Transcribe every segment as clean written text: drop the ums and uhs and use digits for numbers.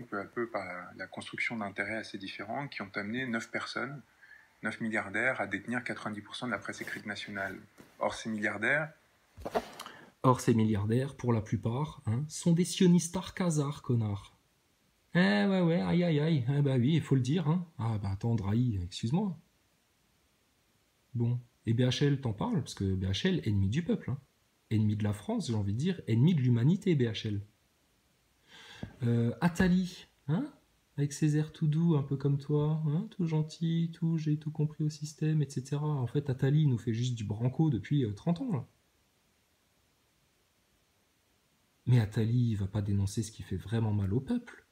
peu à peu par la construction d'intérêts assez différents qui ont amené 9 personnes, 9 milliardaires à détenir 90% de la presse écrite nationale. Or, ces milliardaires, pour la plupart, hein, sont des sionistards khazars, connard. Eh ouais, aïe aïe aïe, eh bah oui, il faut le dire, hein. Ah bah attends, Drahi, excuse-moi. Bon, et BHL t'en parle, parce que BHL, ennemi du peuple, hein. Ennemi de la France, j'ai envie de dire, ennemi de l'humanité, BHL. Attali, hein, avec ses airs tout doux, un peu comme toi, hein, tout gentil, tout, j'ai tout compris au système, etc. En fait, Attali nous fait juste du branco depuis 30 ans, là. Mais Attali, il va pas dénoncer ce qui fait vraiment mal au peuple.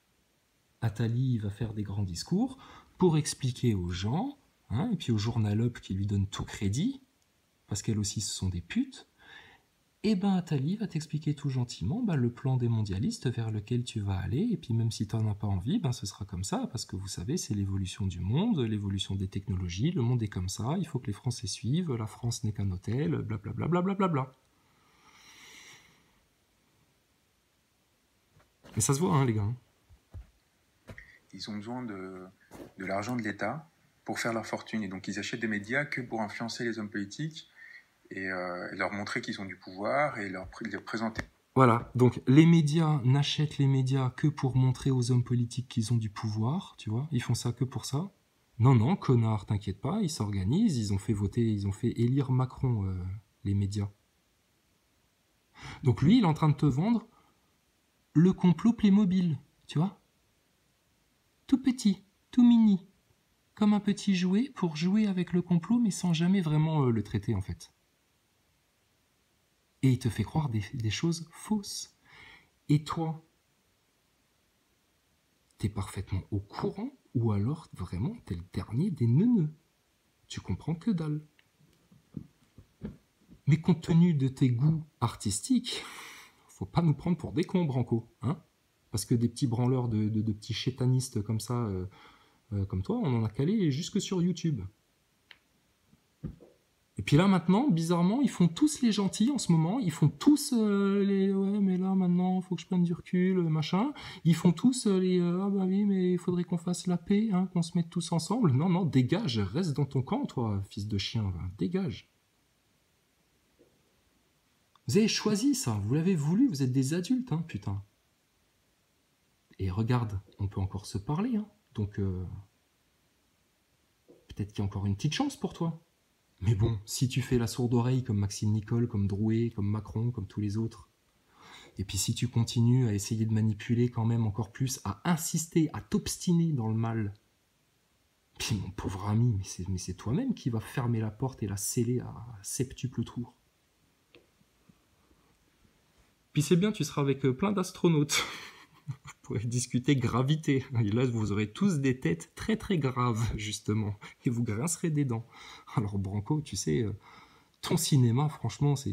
Attali va faire des grands discours pour expliquer aux gens, hein, et puis au journal Up qui lui donne tout crédit, parce qu'elles aussi ce sont des putes, et ben Attali va t'expliquer tout gentiment le plan des mondialistes vers lequel tu vas aller, et puis même si tu n'en as pas envie, ce sera comme ça, parce que vous savez, c'est l'évolution du monde, l'évolution des technologies, le monde est comme ça, il faut que les Français suivent, la France n'est qu'un hôtel, blablabla. Blablabla. Mais ça se voit, hein, les gars. ils ont besoin de l'argent de l'État pour faire leur fortune. Et donc, ils achètent des médias que pour influencer les hommes politiques et leur montrer qu'ils ont du pouvoir et les présenter. Voilà, donc les médias n'achètent les médias que pour montrer aux hommes politiques qu'ils ont du pouvoir, tu vois, ils font ça que pour ça. Non, connard, t'inquiète pas, ils s'organisent, ils ont fait voter, ils ont fait élire Macron, les médias. Donc lui, il est en train de te vendre le complot Playmobil, tu vois. Tout petit, tout mini, comme un petit jouet pour jouer avec le complot, mais sans jamais vraiment le traiter, en fait. Et il te fait croire des choses fausses. Et toi, t'es parfaitement au courant, ou alors vraiment t'es le dernier des neuneux. Tu comprends que dalle. Mais compte tenu de tes goûts artistiques, faut pas nous prendre pour des cons, Branco, hein. Parce que des petits branleurs de petits chétanistes comme ça, comme toi, on en a calé jusque sur YouTube. Et puis là maintenant, bizarrement, ils font tous les gentils en ce moment, ils font tous les ouais mais là maintenant faut que je prenne du recul, machin. Ils font tous les ah bah oui mais il faudrait qu'on fasse la paix, hein, qu'on se mette tous ensemble. Non, dégage, reste dans ton camp toi, fils de chien, dégage. Vous avez choisi ça, vous l'avez voulu, vous êtes des adultes, hein, putain. Et regarde, on peut encore se parler, hein, donc peut-être qu'il y a encore une petite chance pour toi. Mais bon, si tu fais la sourde oreille comme Maxime Nicole, comme Drouet, comme Macron, comme tous les autres, et puis si tu continues à essayer de manipuler quand même encore plus, à insister, à t'obstiner dans le mal, puis mon pauvre ami, mais c'est toi-même qui vas fermer la porte et la sceller à septuple tour. Puis c'est bien, tu seras avec plein d'astronautes. Vous pourrez discuter gravité. Et là, vous aurez tous des têtes très très graves, justement. Et vous grincerez des dents. Alors, Branco, tu sais, ton cinéma, franchement, c'est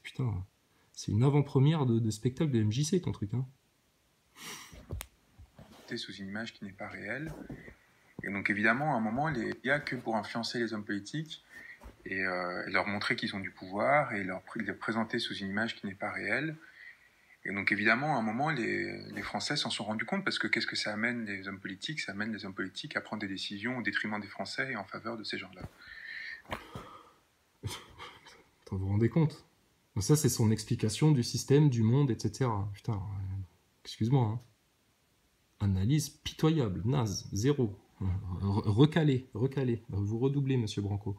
putain, c'est une avant-première de spectacle de MJC, ton truc, hein. Sous une image qui n'est pas réelle. Et donc, évidemment, à un moment, il n'y a que pour influencer les hommes politiques et leur montrer qu'ils ont du pouvoir et les présenter sous une image qui n'est pas réelle. Et donc évidemment, à un moment, les Français s'en sont rendus compte parce que qu'est-ce que ça amène les hommes politiques? Ça amène les hommes politiques à prendre des décisions au détriment des Français et en faveur de ces gens-là. Vous vous rendez compte? Ça, c'est son explication du système, du monde, etc. Putain, excuse-moi, hein. Analyse pitoyable, naze, zéro. Recalé. Vous redoublez, monsieur Branco.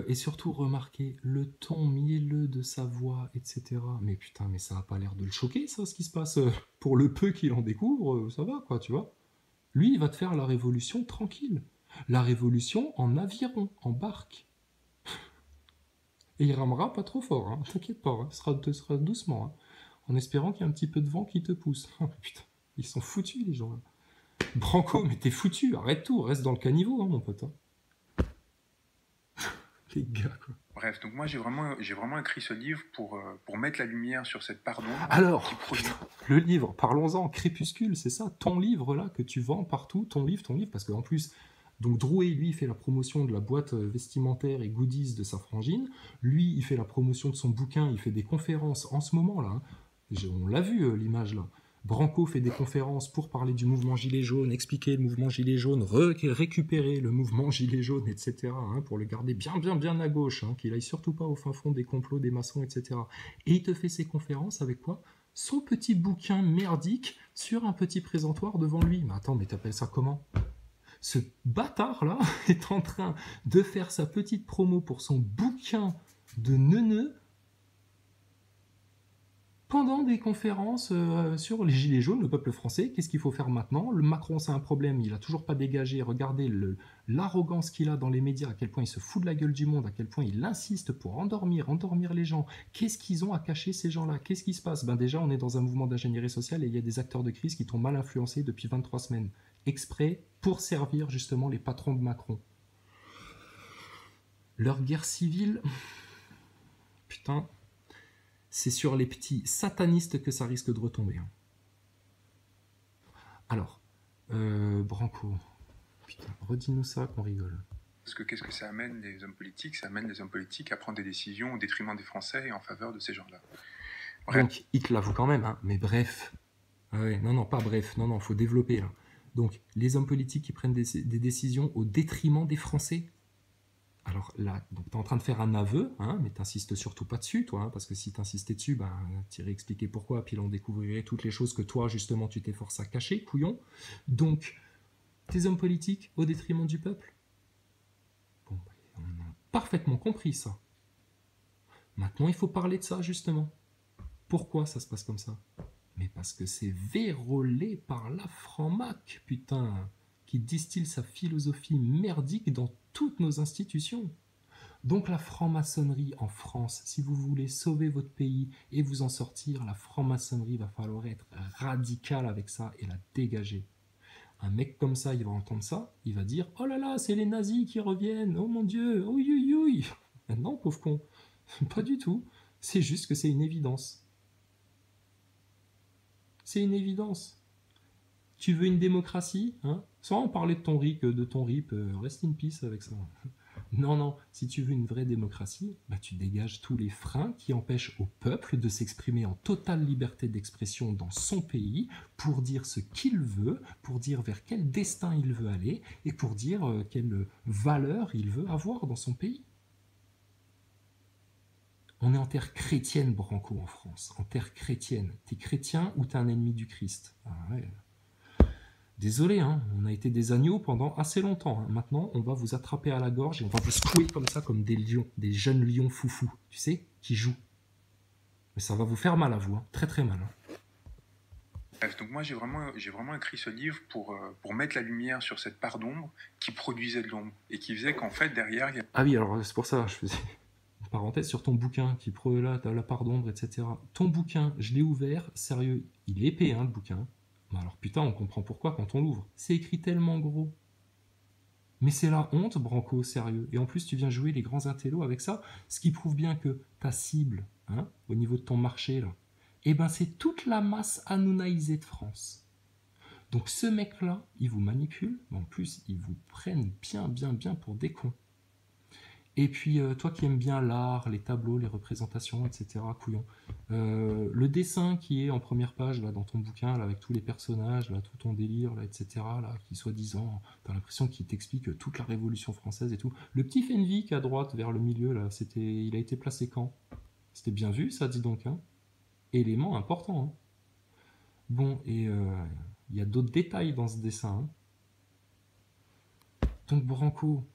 Et surtout, remarquez le ton mielleux de sa voix, etc. Mais putain, mais ça n'a pas l'air de le choquer, ça, ce qui se passe. Pour le peu qu'il en découvre, ça va, quoi, tu vois. Lui, il va te faire la révolution tranquille. La révolution en aviron, en barque. Et il ramera pas trop fort, hein. T'inquiète pas, hein. Ce sera doucement, hein. En espérant qu'il y ait un petit peu de vent qui te pousse. Oh, putain, ils sont foutus, les gens, là. Branco, mais t'es foutu, arrête tout, reste dans le caniveau, hein, mon pote, hein. Les gars, quoi. Bref, donc moi j'ai vraiment écrit ce livre pour mettre la lumière sur cette part d'ombre. Alors, putain, le livre, parlons-en, Crépuscule, c'est ça, ton livre là que tu vends partout, ton livre, parce qu'en plus, donc Drouet, lui, il fait la promotion de la boîte vestimentaire et goodies de sa frangine, lui, il fait la promotion de son bouquin, il fait des conférences en ce moment là, hein. On l'a vu l'image là. Branco fait des conférences pour parler du mouvement Gilets jaunes, expliquer le mouvement Gilets jaunes, récupérer le mouvement Gilets jaunes, etc., hein, pour le garder bien à gauche, hein, qu'il aille surtout pas au fin fond des complots, des maçons, etc. Et il te fait ses conférences avec quoi? Son petit bouquin merdique sur un petit présentoir devant lui. Mais attends, mais t'appelles ça comment? Ce bâtard-là est en train de faire sa petite promo pour son bouquin de neuneu pendant des conférences sur les gilets jaunes, le peuple français. Qu'est-ce qu'il faut faire maintenant? Le Macron, c'est un problème, il a toujours pas dégagé. Regardez l'arrogance qu'il a dans les médias, à quel point il se fout de la gueule du monde, à quel point il insiste pour endormir les gens. Qu'est-ce qu'ils ont à cacher, ces gens-là? Qu'est-ce qui se passe? Ben déjà, on est dans un mouvement d'ingénierie sociale et il y a des acteurs de crise qui t'ont mal influencé depuis 23 semaines, exprès pour servir justement les patrons de Macron. Leur guerre civile, putain, c'est sur les petits satanistes que ça risque de retomber. Alors, Branco, putain, redis-nous ça qu'on rigole. Parce que qu'est-ce que ça amène les hommes politiques? Ça amène les hommes politiques à prendre des décisions au détriment des Français et en faveur de ces gens-là. Bref. Donc, il te l'avoue quand même, hein, mais bref. Ah ouais, non, pas bref, non, faut développer là. Donc, les hommes politiques qui prennent des décisions au détriment des Français. Alors là, tu es en train de faire un aveu, hein, mais t'insistes surtout pas dessus, toi, hein, parce que si t'insistais dessus, ben, t'irais expliquer pourquoi, puis là on découvrirait toutes les choses que toi, justement, tu t'efforces à cacher, couillon. Donc, tes hommes politiques au détriment du peuple. Bon, on a parfaitement compris ça. Maintenant, il faut parler de ça, justement. Pourquoi ça se passe comme ça? Mais parce que c'est vérolé par la franc-mac, putain, qui distille sa philosophie merdique dans toutes nos institutions. Donc la franc-maçonnerie en France, si vous voulez sauver votre pays et vous en sortir, la franc-maçonnerie va falloir être radical avec ça et la dégager. Un mec comme ça, il va entendre ça, il va dire « Oh là là, c'est les nazis qui reviennent, oh mon Dieu, oh oui. » Non, pauvre con, pas du tout, c'est juste que c'est une évidence. C'est une évidence. Tu veux une démocratie, hein? Sans en parler de ton RIP, rest in peace avec ça. Non, si tu veux une vraie démocratie, bah tu dégages tous les freins qui empêchent au peuple de s'exprimer en totale liberté d'expression dans son pays pour dire ce qu'il veut, pour dire vers quel destin il veut aller et pour dire quelle valeur il veut avoir dans son pays. On est en terre chrétienne, Branco, en France. En terre chrétienne. T'es chrétien ou t'es un ennemi du Christ? Ah ouais. Désolé, hein, on a été des agneaux pendant assez longtemps. Hein. Maintenant, on va vous attraper à la gorge et on va vous secouer comme ça, comme des lions, des jeunes lions foufous, tu sais, qui jouent. Mais ça va vous faire mal à vous, hein, très très mal. Hein. Bref, donc moi j'ai vraiment écrit ce livre pour mettre la lumière sur cette part d'ombre qui produisait de l'ombre et qui faisait qu'en fait derrière il y a... Ah oui, alors c'est pour ça, je faisais une parenthèse sur ton bouquin qui là, t'as la part d'ombre, etc. Ton bouquin, je l'ai ouvert, sérieux, il est épais, hein, le bouquin. Bah alors putain, on comprend pourquoi quand on l'ouvre. C'est écrit tellement gros. Mais c'est la honte, Branco, sérieux. Et en plus, tu viens jouer les grands intellos avec ça, ce qui prouve bien que ta cible, hein, au niveau de ton marché, là, eh ben c'est toute la masse anounaïsée de France. Donc ce mec-là, il vous manipule, mais en plus, ils vous prennent bien pour des cons. Et puis, toi qui aimes bien l'art, les tableaux, les représentations, etc., couillon, le dessin qui est en première page là, dans ton bouquin, là, avec tous les personnages, là, tout ton délire, là, etc., là, qui soi-disant, t'as l'impression qu'il t'explique toute la Révolution française et tout. Le petit Fenwick à droite, vers le milieu, là, il a été placé quand? C'était bien vu, ça, dis donc, hein. Élément important, hein. Bon, et il y a d'autres détails dans ce dessin, hein. Donc, Branco...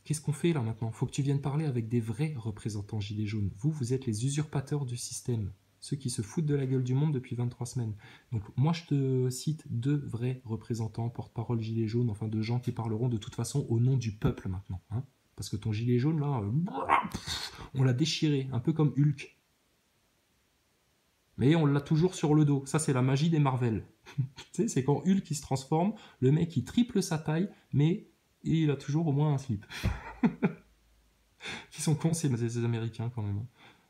Qu'est-ce qu'on fait là maintenant? Faut que tu viennes parler avec des vrais représentants gilets jaunes. Vous êtes les usurpateurs du système. Ceux qui se foutent de la gueule du monde depuis 23 semaines. Donc moi je te cite 2 vrais représentants, porte-parole gilets jaunes, enfin de gens qui parleront de toute façon au nom du peuple maintenant. Hein, parce que ton gilet jaune là, on l'a déchiré, un peu comme Hulk. Mais on l'a toujours sur le dos. Ça c'est la magie des Marvel. Tu sais, c'est quand Hulk il se transforme, le mec il triple sa taille, mais... Et il a toujours au moins un slip. Ils sont cons, ces Américains, quand même.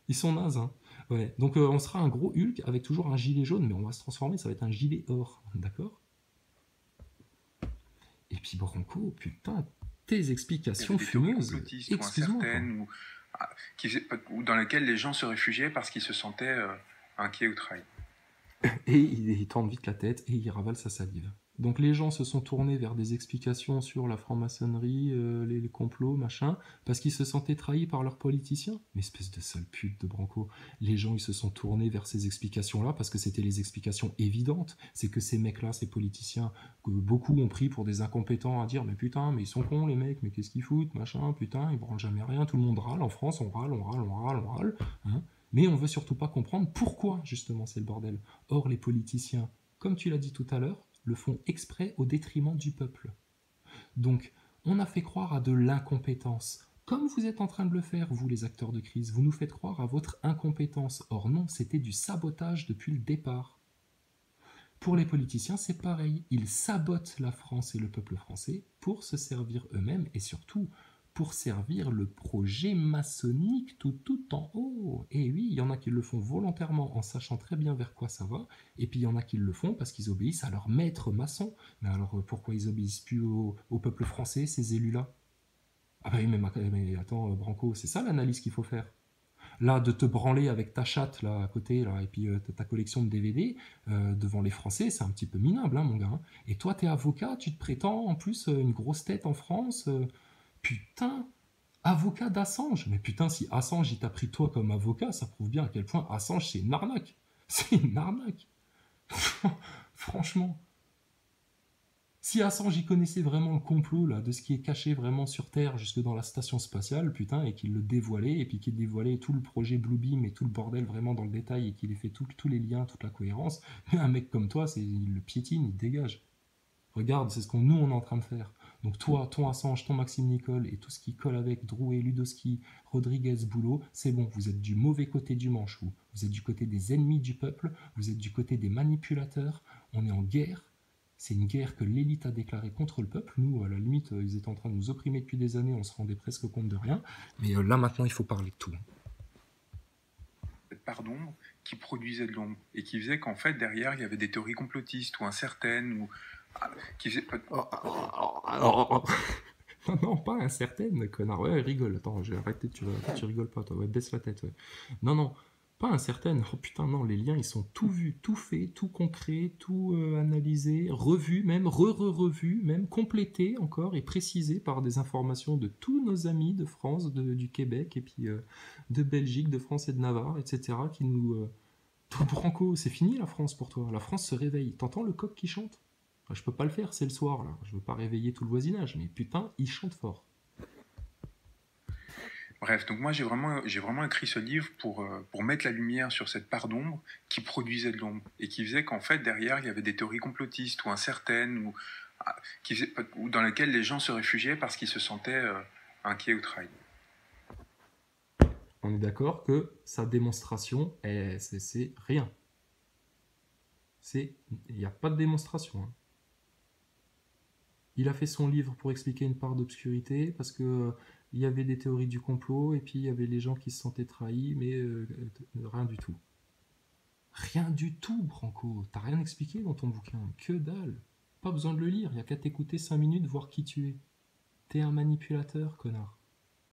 Ils sont nazes, hein. Ouais. Donc, on sera un gros Hulk avec toujours un gilet jaune, mais on va se transformer, ça va être un gilet or. D'accord? Et puis, Branco, putain, tes explications fumeuses. Excuse-moi. Ou dans lesquelles les gens se réfugiaient parce qu'ils se sentaient inquiets ou trahis. Et il tourne vite la tête et il ravale sa salive. Donc les gens se sont tournés vers des explications sur la franc-maçonnerie, les complots, machin, parce qu'ils se sentaient trahis par leurs politiciens. Mais espèce de sale pute de Branco. Les gens, ils se sont tournés vers ces explications-là parce que c'était les explications évidentes. C'est que ces mecs-là, ces politiciens, que beaucoup ont pris pour des incompétents à dire mais putain, mais ils sont cons les mecs, mais qu'est-ce qu'ils foutent, machin, putain, ils branlent jamais rien, tout le monde râle. En France, on râle, on râle, on râle, on râle. Hein, mais on veut surtout pas comprendre pourquoi, justement, c'est le bordel. Or, les politiciens, comme tu l'as dit tout à l'heure, le font exprès au détriment du peuple. Donc, on a fait croire à de l'incompétence. Comme vous êtes en train de le faire, vous les acteurs de crise, vous nous faites croire à votre incompétence. Or non, c'était du sabotage depuis le départ. Pour les politiciens, c'est pareil. Ils sabotent la France et le peuple français pour se servir eux-mêmes et surtout pour servir le projet maçonnique tout en haut. Et oui, il y en a qui le font volontairement en sachant très bien vers quoi ça va, et puis il y en a qui le font parce qu'ils obéissent à leur maître maçon. Mais alors pourquoi ils obéissent plus au peuple français, ces élus-là? Ah bah oui, mais attends, Branco, c'est ça l'analyse qu'il faut faire. Là, de te branler avec ta chatte là à côté, là, et puis ta collection de DVD devant les Français, c'est un petit peu minable, hein, mon gars. Hein. Et toi, t'es avocat, tu te prétends en plus une grosse tête en France. Putain, avocat d'Assange. Mais putain, si Assange il t'a pris toi comme avocat, ça prouve bien à quel point Assange c'est une arnaque. C'est une arnaque. Franchement. Si Assange y connaissait vraiment le complot là, de ce qui est caché vraiment sur Terre jusque dans la station spatiale, putain, et qu'il le dévoilait, et puis qu'il dévoilait tout le projet Bluebeam et tout le bordel vraiment dans le détail, et qu'il ait fait tous les liens, toute la cohérence, mais un mec comme toi, il le piétine, il dégage. Regarde, c'est ce qu'on nous on est en train de faire. Donc toi, ton Assange, ton Maxime Nicole et tout ce qui colle avec Drouet, Ludowski, Rodriguez, Boulot, c'est bon, vous êtes du mauvais côté du manche, vous. Vous êtes du côté des ennemis du peuple, vous êtes du côté des manipulateurs, on est en guerre. C'est une guerre que l'élite a déclarée contre le peuple. Nous, à la limite, ils étaient en train de nous opprimer depuis des années, on se rendait presque compte de rien. Mais là, maintenant, il faut parler de tout. Cette part d'ombre qui produisait de l'ombre et qui faisait qu'en fait, derrière, il y avait des théories complotistes ou incertaines ou qui faisaient... Non, pas incertaine, connard. Ouais, rigole. Attends, j'ai arrêté, tu rigoles pas, toi. Ouais, baisse la tête, ouais. Non, pas incertaine. Oh putain, non, les liens, ils sont tout vus, tout faits, tout concret, tout analysé, revu, même revu, même complété encore et précisé par des informations de tous nos amis de France, du Québec, et puis de Belgique, de France et de Navarre, etc., qui nous... Branco, c'est fini la France pour toi. La France se réveille. T'entends le coq qui chante? Je peux pas le faire, c'est le soir, là. Je veux pas réveiller tout le voisinage, mais putain, il chante fort. Bref, donc moi j'ai vraiment écrit ce livre pour mettre la lumière sur cette part d'ombre qui produisait de l'ombre et qui faisait qu'en fait derrière il y avait des théories complotistes ou incertaines ou dans lesquelles les gens se réfugiaient parce qu'ils se sentaient inquiets ou trahis. On est d'accord que sa démonstration, c'est rien. Il n'y a pas de démonstration. Hein. Il a fait son livre pour expliquer une part d'obscurité, parce que il y avait des théories du complot, et puis il y avait les gens qui se sentaient trahis, mais rien du tout. Rien du tout, Branco. T'as rien expliqué dans ton bouquin. Que dalle. Pas besoin de le lire, il n'y a qu'à t'écouter 5 minutes, voir qui tu es. T'es un manipulateur, connard.